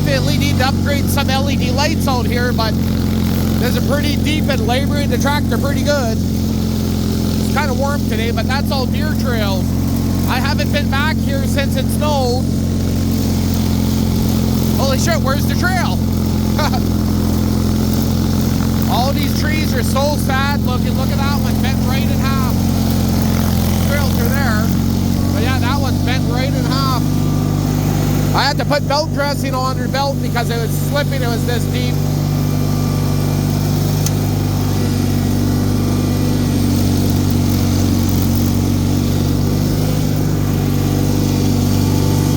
definitely need to upgrade some LED lights out here, but there's a pretty deep and laboring the tractor pretty good. It's kind of warm today, but that's all deer trails. I haven't been back here since it snowed. Holy shit, where's the trail? All these trees are so sad looking. Look at that one, bent right in half. Trails are there. But yeah, that one's bent right in half. I had to put belt dressing on the belt because it was slipping, it was this deep.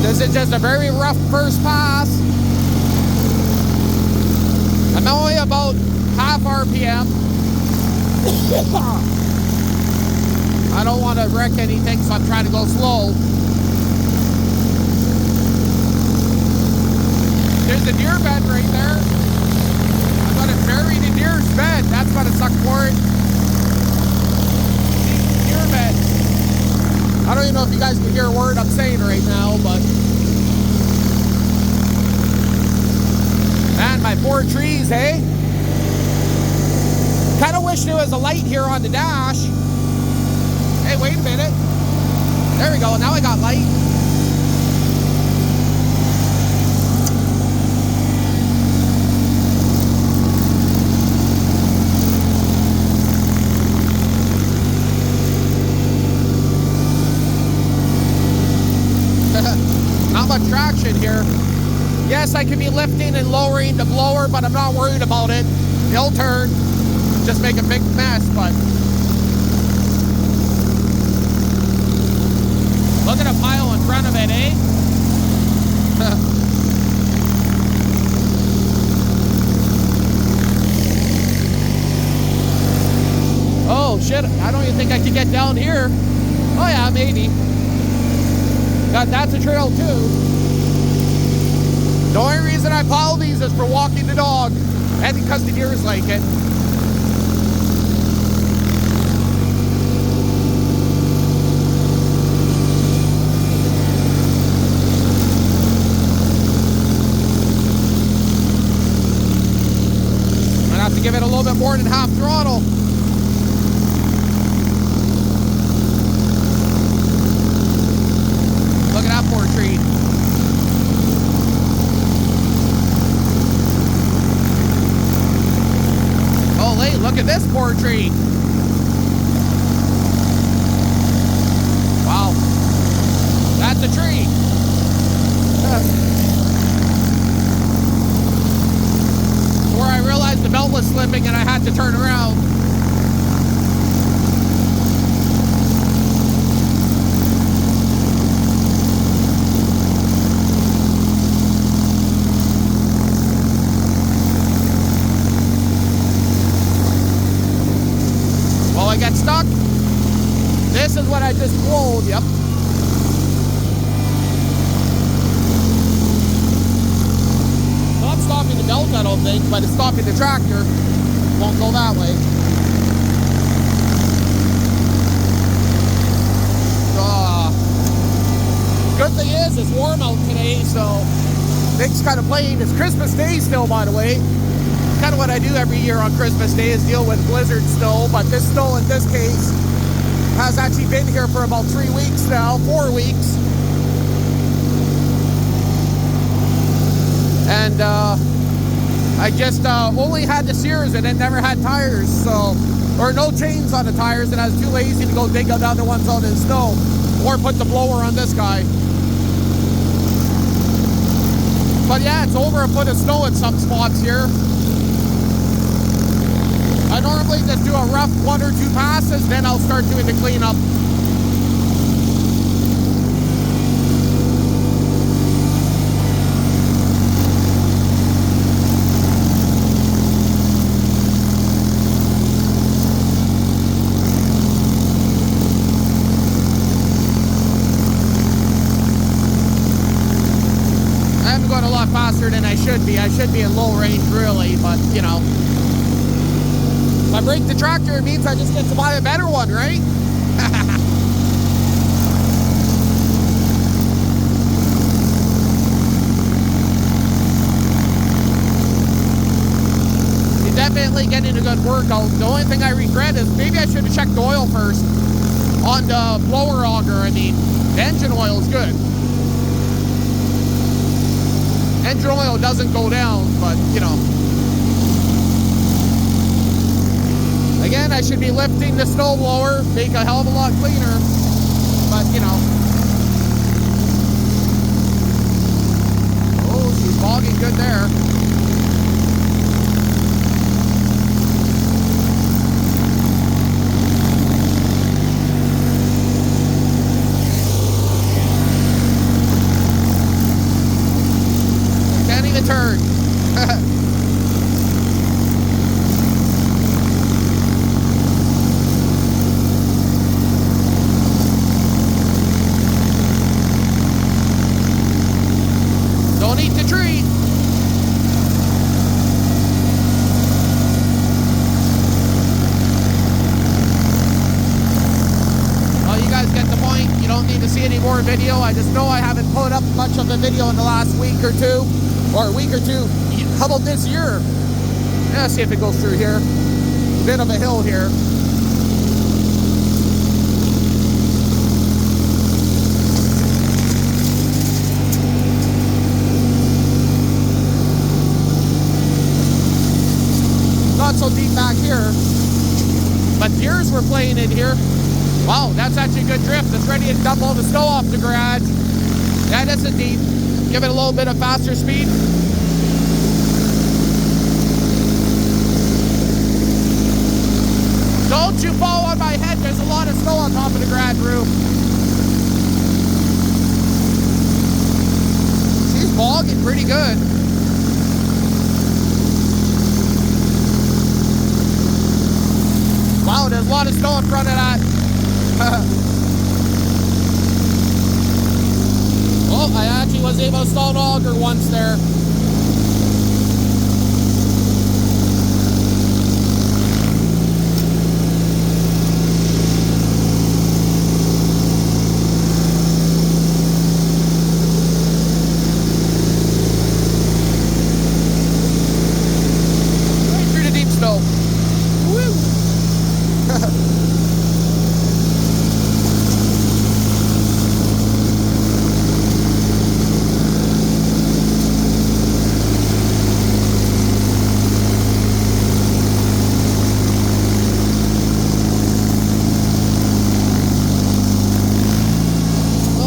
This is just a very rough first pass. I'm only about half RPM. I don't want to wreck anything, so I'm trying to go slow. There's a deer bed right there. I'm going to bury the deer's bed. That's going to suck for it. Deer bed. I don't even know if you guys can hear a word I'm saying right now, but... Man, my 4 trees, eh? Kind of wish there was a light here on the dash. Hey, wait a minute. There we go. Now I got light. Not much traction here. Yes, I can be lifting and lowering the blower, but I'm not worried about it. He'll turn. Just make a big mess, but... Look at a pile in front of it, eh? Oh, shit. I don't even think I could get down here. Oh, yeah, maybe. That's a trail, too. The only reason I plow these is for walking the dog, and because the deers like it. I'm gonna have to give it a little bit more than half throttle. Look at that poor tree. Look at this poor tree. Wow. That's a tree. Where I realized the belt was slipping and I had to turn around. I got stuck. This is what I just rolled, yep. Not stopping the belt, I don't think, but it's stopping the tractor. Won't go that way. Good thing is, it's warm out today, so things kind of playing. It's Christmas Day still, by the way. Kind of what I do every year on Christmas Day is deal with blizzard snow, but this snow in this case has actually been here for about 3 weeks now, 4 weeks. And I just only had the sears and it never had tires, so, or no chains on the tires, and I was too lazy to go dig out the other ones out in the snow or put the blower on this guy. But yeah, it's over a foot of snow in some spots here. I normally just do a rough 1 or 2 passes, then I'll start doing the cleanup. I'm going a lot faster than I should be. I should be in low range really, but you know. If I break the tractor, it means I just get to buy a better one, right? definitely getting a good workout. The only thing I regret is maybe I should have checked the oil first on the blower auger. I mean, the engine oil is good. Engine oil doesn't go down, but you know. Again, I should be lifting the snow blower, make a hell of a lot cleaner, but you know. Oh, she's bogging good there. Can't even turn. Don't eat the tree. Well, you guys get the point. You don't need to see any more video. I just know I haven't put up much of a video in the last week or two. Or a week or two. How about this year? Let's see if it goes through here. Bit of a hill here. Not so deep back here, but deers were playing in here. Wow, that's actually a good drift. It's ready to dump all the snow off the garage. That isn't deep. Give it a little bit of faster speed. Don't you fall on my head. There's a lot of snow on top of the garage roof. She's bogging pretty good. Wow, there's a lot of snow in front of that. Oh, I actually was able to stall an auger once there. Right through the deep snow. Woo!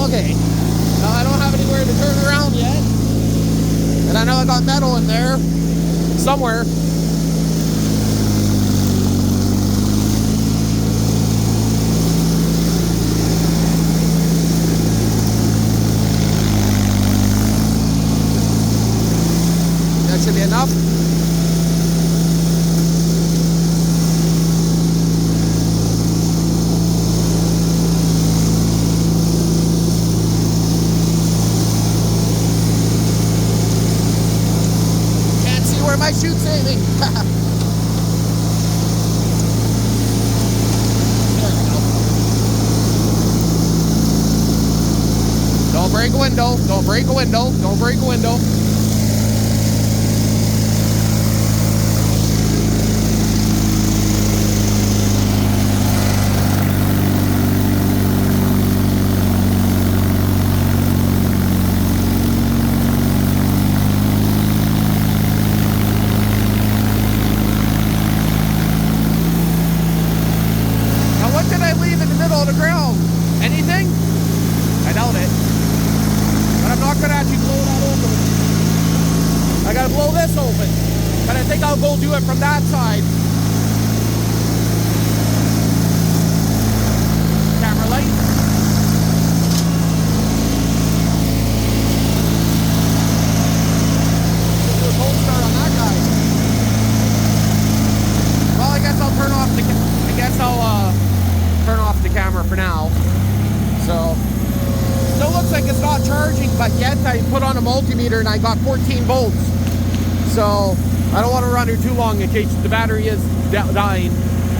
Okay, now I don't have anywhere to turn around yet, and I know I got metal in there somewhere. That should be enough. My chute's aiming. There we go. Don't break a window. Don't break a window. Don't break a window. The ground. Anything? I doubt it. But I'm not going to actually blow that open. I got to blow this open. But I think I'll go do it from that side. Camera light. Do a cold start on that guy. Well, I guess I'll turn off the turn off the camera for now. So still looks like it's not charging, but yet I put on a multimeter and I got 14 volts. So I don't want to run here too long in case the battery is dying.